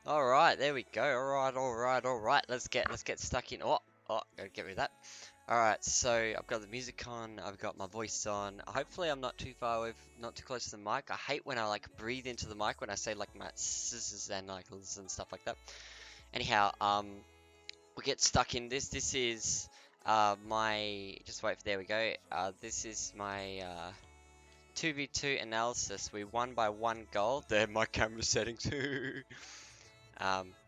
All right, there we go. All right. Let's get stuck in. Gotta get rid of that. All right, so I've got the music on. I've got my voice on. Hopefully, I'm not too far away, not too close to the mic. I hate when I like breathe into the mic when I say like my s's and like l's and stuff like that. Anyhow, we get stuck in this. This is my. Just wait. There we go. This is my 2v2 analysis. We won by 1 goal. There, my camera settings.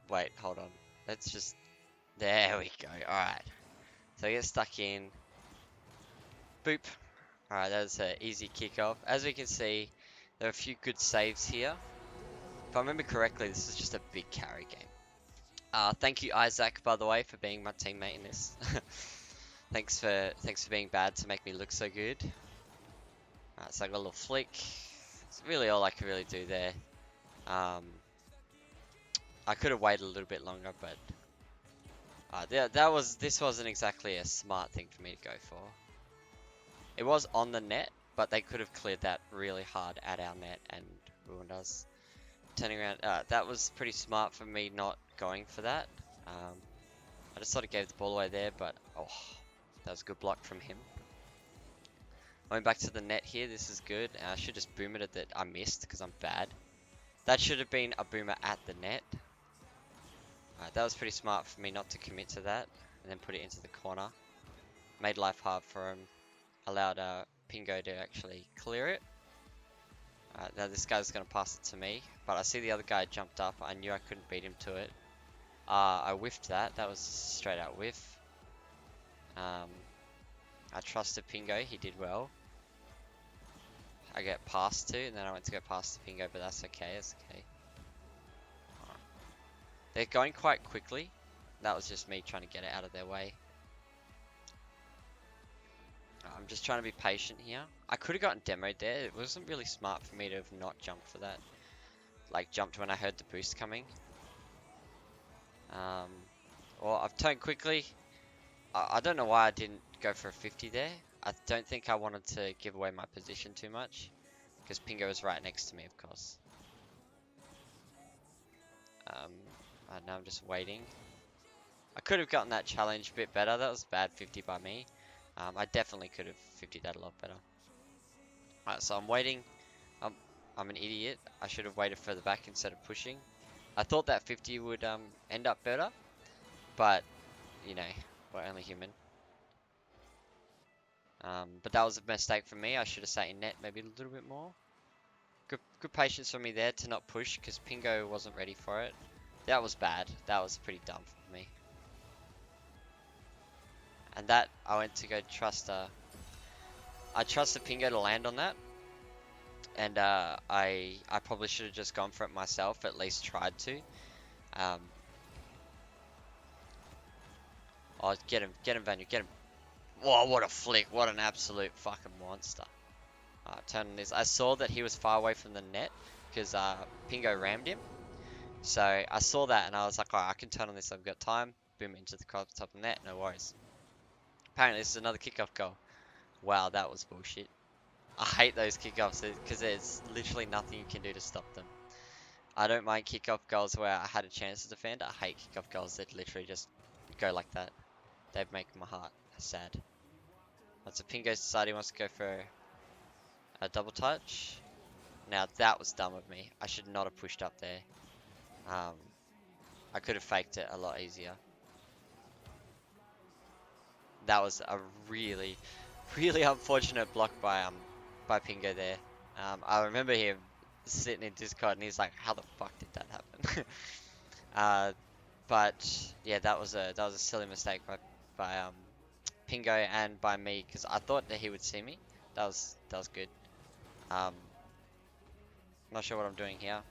Wait, hold on. Let's just. There we go. Alright. So get stuck in. Boop. Alright, that was an easy kickoff. As we can see, there are a few good saves here. If I remember correctly, this is just a big carry game. Thank you, Isaac, by the way, for being my teammate in this. thanks for being bad to make me look so good. Alright, so I got a little flick. It's really all I can really do there. I could have waited a little bit longer, but this wasn't exactly a smart thing for me to go for. It was on the net, but they could have cleared that really hard at our net and ruined us. Turning around, that was pretty smart for me not going for that. I just sort of gave the ball away there, but oh, that was a good block from him. Going back to the net here, this is good. I should just boom it at that I missed because I'm bad. That should have been a boomer at the net. That was pretty smart for me not to commit to that and then put it into the corner. Made life hard for him. Allowed Pingo to actually clear it. Now this guy's going to pass it to me, but I see the other guy jumped up. I knew I couldn't beat him to it. I whiffed that. That was straight out whiff. I trusted Pingo. He did well. I get passed to, and then I went to go past the Pingo, but that's okay. That's okay. They're going quite quickly. That was just me trying to get it out of their way. I'm just trying to be patient here. I could have gotten demoed there. It wasn't really smart for me to have not jumped for that. Like, jumped when I heard the boost coming. Well, I've turned quickly. I don't know why I didn't go for a 50 there. I don't think I wanted to give away my position too much. Because Pingo was right next to me, of course. Now I'm just waiting. I could have gotten that challenge a bit better. That was a bad 50 by me. I definitely could have 50'd that a lot better. Alright, so I'm waiting. I'm an idiot. I should have waited further back instead of pushing. I thought that 50 would end up better. But, you know, we're only human. But that was a mistake for me. I should have sat in net maybe a little bit more. Good patience from me there to not push because Pingo wasn't ready for it. That was bad. That was pretty dumb for me. And that, I went to go trust, I trusted Pingo to land on that. And I probably should have just gone for it myself, at least tried to. Oh, get him, Vanu, get him. Whoa, what a flick, what an absolute fucking monster. Turn on this. I saw that he was far away from the net because Pingo rammed him. So I saw that and I was like, alright, I can turn on this, I've got time. Boom, into the top of the net, no worries. Apparently this is another kickoff goal. Wow, that was bullshit. I hate those kickoffs because there's literally nothing you can do to stop them. I don't mind kickoff goals where I had a chance to defend. I hate kickoff goals that literally just go like that. They make my heart sad. Once a Pingo decided he wants to go for a double touch. Now that was dumb of me. I should not have pushed up there. I could have faked it a lot easier. That was a really, really unfortunate block by Pingo there. I remember him sitting in Discord and he's like, "How the fuck did that happen?" But yeah, that was a silly mistake by Pingo and by me because I thought that he would see me. That was good. Not sure what I'm doing here.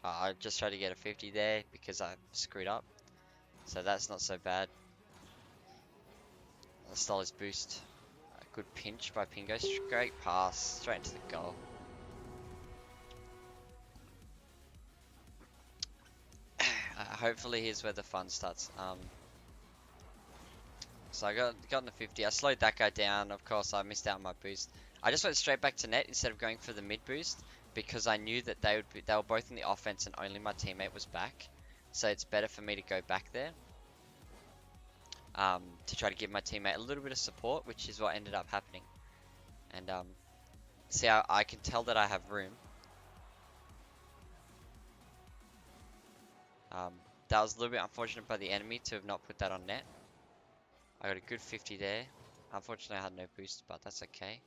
I just tried to get a 50 there because I screwed up. So that's not so bad. I stole his boost. A good pinch by Pingo. Great pass. Straight into the goal. Hopefully here's where the fun starts. So I got in the 50. I slowed that guy down. Of course, I missed out on my boost. I just went straight back to net instead of going for the mid boost because I knew that they were both in the offense and only my teammate was back. so it's better for me to go back there to try to give my teammate a little bit of support, which is what ended up happening. And see, I can tell that I have room. That was a little bit unfortunate by the enemy to have not put that on net. I got a good 50 there. Unfortunately, I had no boost, but that's okay.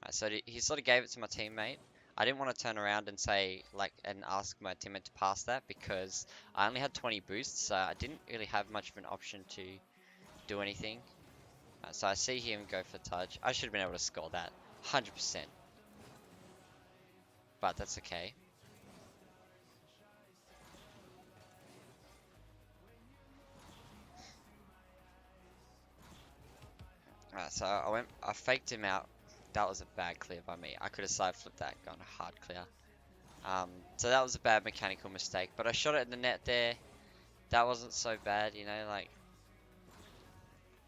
Right, so he sort of gave it to my teammate. I didn't want to turn around and say, and ask my teammate to pass that because I only had 20 boosts, so I didn't really have much of an option to do anything. So I see him go for touch. I should have been able to score that, 100%. But that's okay. Alright, so I faked him out. That was a bad clear by me. I could have side flipped that, gone a hard clear. So that was a bad mechanical mistake, but I shot it in the net there. That wasn't so bad, you know, like,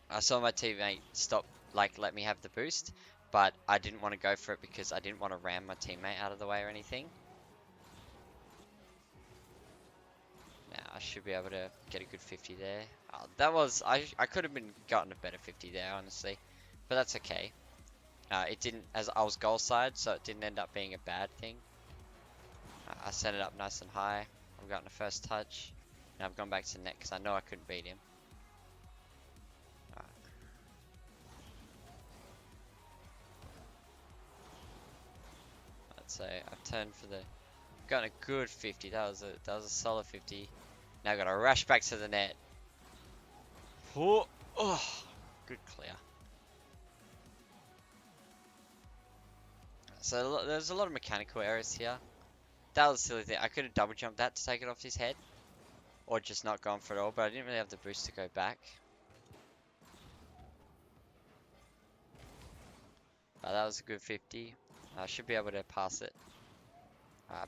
I saw my teammate stop, let me have the boost, but I didn't want to go for it because I didn't want to ram my teammate out of the way or anything. Now I should be able to get a good 50 there. I could have gotten a better 50 there, honestly, but that's okay. It didn't, as I was goal side, so it didn't end up being a bad thing. I set it up nice and high. I've gotten a first touch. Now I've gone back to net because I know I couldn't beat him. So I've turned for the, gotten a good 50. That was a solid 50. Now I've got to rush back to the net. Oh, good clear. So there's a lot of mechanical errors here. That was a silly thing. I could have double jumped that to take it off his head, or just not gone for it all, but I didn't really have the boost to go back. That was a good 50. I should be able to pass it.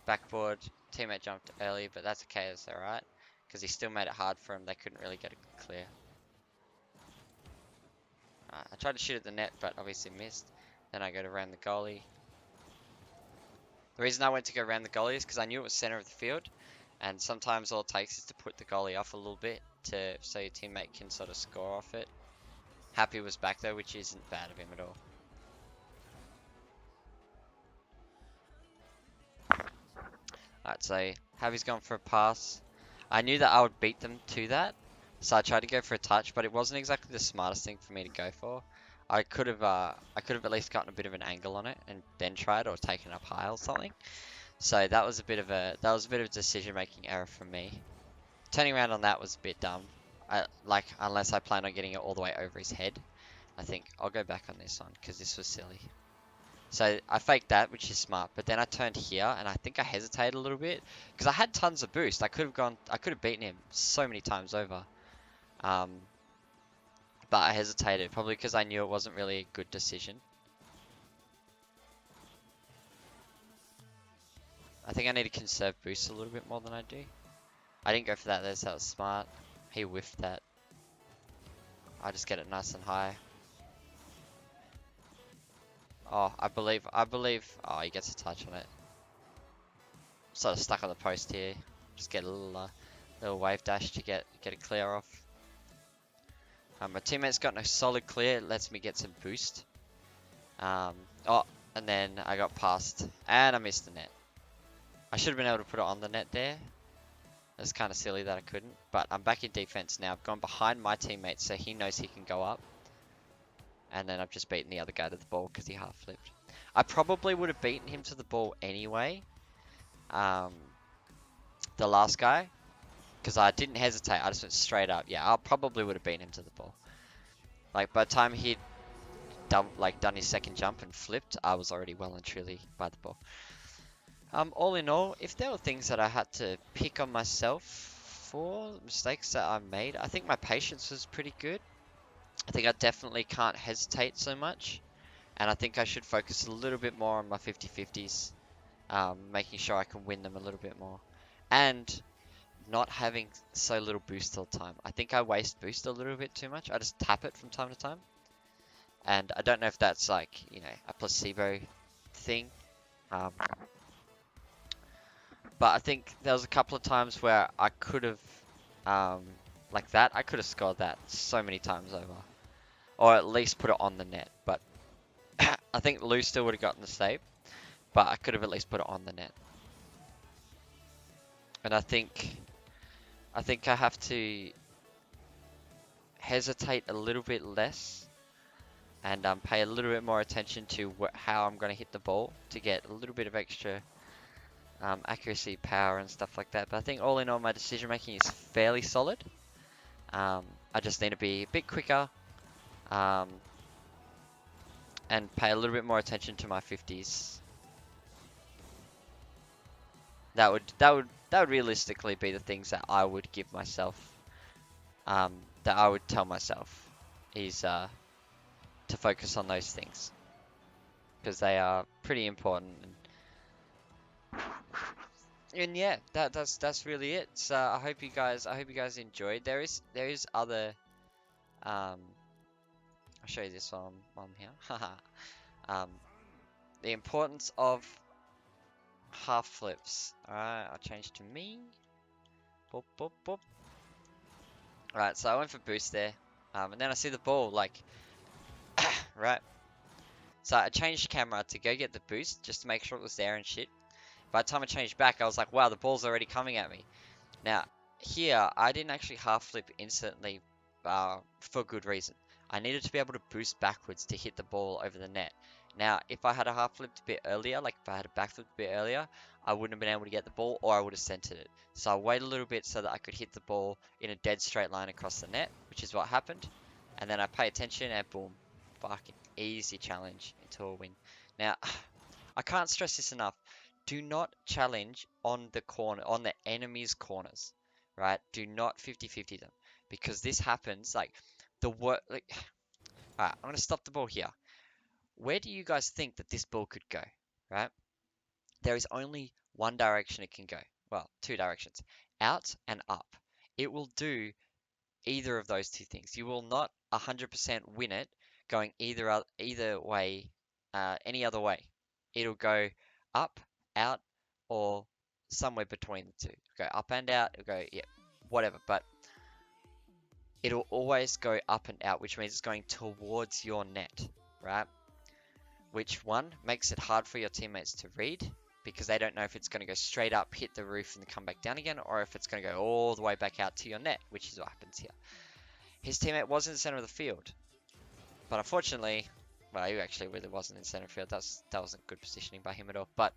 Backboard, teammate jumped early, but that's okay, that's alright. Because he still made it hard for him, they couldn't really get it clear. I tried to shoot at the net, but obviously missed. Then I go to round the goalie. The reason I went to go around the goalie is because I knew it was center of the field, and sometimes all it takes is to put the goalie off a little bit so your teammate can sort of score off it. Happy was back though, which isn't bad of him at all. Alright, so Happy's gone for a pass. I knew that I would beat them to that, so I tried to go for a touch, but it wasn't exactly the smartest thing for me to go for. I could have at least gotten a bit of an angle on it and then tried, or taken it up high or something. So that was a bit of a decision-making error from me. Turning around on that was a bit dumb. Unless I plan on getting it all the way over his head. I think I'll go back on this one because this was silly. So I faked that, which is smart, but then I turned here and I think I hesitated a little bit because I had tons of boost. I could have beaten him so many times over. But I hesitated, probably because I knew it wasn't really a good decision. I think I need to conserve boost a little bit more than I do. I didn't go for that there, so that was smart. He whiffed that. I just get it nice and high. Oh, I believe, oh, he gets a touch on it. Sort of stuck on the post here. Just get a little wave dash to get it clear off. My teammate's got no solid clear, it lets me get some boost. Oh, and then I got passed, and I missed the net. I should have been able to put it on the net there. It's kind of silly that I couldn't, but I'm back in defense now. I've gone behind my teammate so he knows he can go up. And then I've just beaten the other guy to the ball because he half flipped. I probably would have beaten him to the ball anyway. The last guy. Because I didn't hesitate, I just went straight up. Yeah, I probably would have beaten him to the ball. Like, by the time he'd done his second jump and flipped, I was already well and truly by the ball. All in all, if there were things that I had to pick on myself for mistakes that I made, I think my patience was pretty good. I think I definitely can't hesitate so much. And I think I should focus a little bit more on my 50-50s. Making sure I can win them a little bit more. And not having so little boost all the time. I think I waste boost a little bit too much. I just tap it from time to time. And I don't know if that's like, you know, a placebo thing. But I think there was a couple of times where I could have, like that, I could have scored that so many times over. Or at least put it on the net. But I think Lou still would have gotten the save. But I could have at least put it on the net. And I think I have to hesitate a little bit less and pay a little bit more attention to how I'm going to hit the ball to get a little bit of extra accuracy, power, and stuff like that. But I think all in all, my decision making is fairly solid. I just need to be a bit quicker and pay a little bit more attention to my 50s. That would realistically be the things that I would give myself, that I would tell myself, is to focus on those things because they are pretty important. And yeah, that's really it. So I hope you guys enjoyed. There is other I'll show you this one on here. Haha. The importance of half flips. Alright, I'll change to me. Boop, boop, boop. Alright, so I went for boost there. And then I see the ball, like, right. So I changed camera to go get the boost, just to make sure it was there and shit. By the time I changed back, I was like, wow, the ball's already coming at me. Now, here, I didn't actually half flip instantly for good reason. I needed to be able to boost backwards to hit the ball over the net. Now, if I had a half flipped a bit earlier, like if I had a back flipped a bit earlier, I wouldn't have been able to get the ball, or I would have centered it. So I waited a little bit so that I could hit the ball in a dead straight line across the net, which is what happened. And then I pay attention and boom, fucking easy challenge into a win. Now, I can't stress this enough. Do not challenge on the corner, on the enemy's corners, right? Do not 50-50 them, because this happens, like, alright, I'm gonna stop the ball here. Where do you guys think that this ball could go, right? There is only one direction it can go. Well, two directions, out and up. It will do either of those two things. You will not 100% win it going either way, any other way. It'll go up, out, or somewhere between the two. It'll go up and out, it'll go, yeah, whatever. But it'll always go up and out, which means it's going towards your net, right? Which one makes it hard for your teammates to read, because they don't know if it's going to go straight up, hit the roof, and come back down again, or if it's going to go all the way back out to your net, which is what happens here. His teammate was in the center of the field, but unfortunately, well, he actually really wasn't in center field. That wasn't good positioning by him at all. But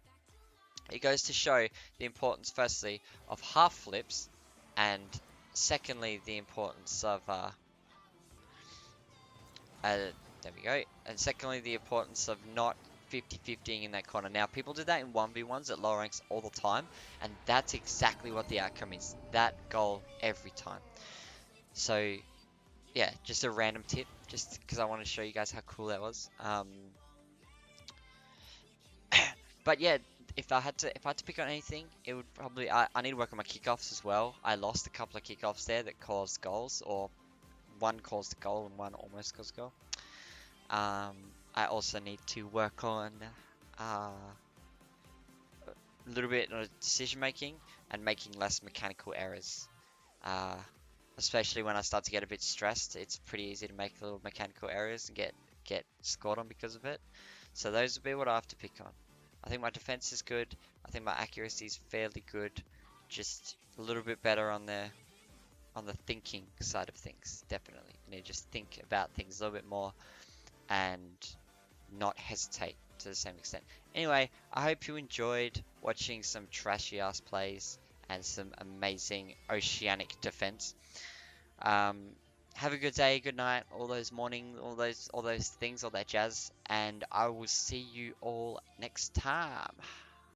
it goes to show the importance, firstly, of half flips, and secondly, the importance of there we go. And secondly, the importance of not 50-50ing in that corner. Now, people do that in 1v1s at lower ranks all the time, and that's exactly what the outcome is. That goal every time. So, yeah, just a random tip, just because I want to show you guys how cool that was. But yeah, if I had to pick on anything, it would probably, I need to work on my kickoffs as well. I lost a couple of kickoffs there that caused goals, or one caused a goal and one almost caused a goal. I also need to work on a little bit of decision making and making less mechanical errors. Especially when I start to get a bit stressed, it's pretty easy to make little mechanical errors and get scored on because of it. So those would be what I have to pick on. I think my defense is good. I think my accuracy is fairly good. Just a little bit better on the thinking side of things, definitely. You need to just think about things a little bit more and not hesitate to the same extent. Anyway, I hope you enjoyed watching some trashy ass plays and some amazing oceanic defense. Have a good day, good night, all those morning, all those things, all that jazz, and I will see you all next time.